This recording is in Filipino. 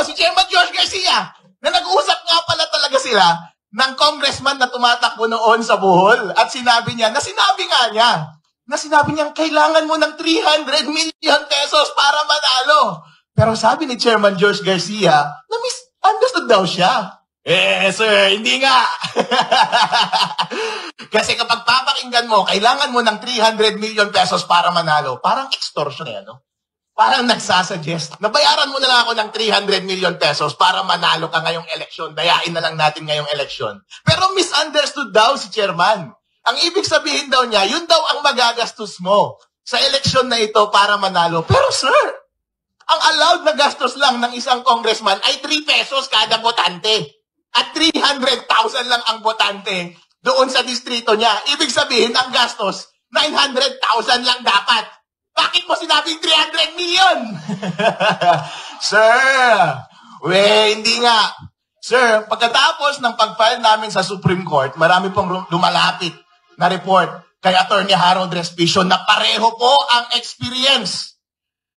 si Chairman George Garcia na nag-uusap nga pala talaga sila ng congressman na tumatakbo noon sa Bohol at sinabi niya kailangan mo ng 300 million pesos para manalo. Pero sabi ni Chairman George Garcia na misunderstood daw siya. Sir, hindi nga. Kasi kapag papakinggan mo, kailangan mo ng 300 million pesos para manalo, parang extortion no? Parang nagsasuggest, nabayaran mo na lang ako ng 300 million pesos para manalo ka ngayong eleksyon. Dayain na lang natin ngayong eleksyon. Pero misunderstood daw si Chairman. Ang ibig sabihin daw niya, yun daw ang magagastos mo sa eleksyon na ito para manalo. Pero sir, ang allowed na gastos lang ng isang congressman ay 3 pesos kada botante. At 300,000 lang ang botante doon sa distrito niya. Ibig sabihin, ang gastos, 900,000 lang dapat. Bakit mo sinabing 300 million? Sir, hindi nga. Sir, pagkatapos ng pag-file namin sa Supreme Court, marami pong lumalapit na report kay Attorney Harold Respicio na pareho po ang experience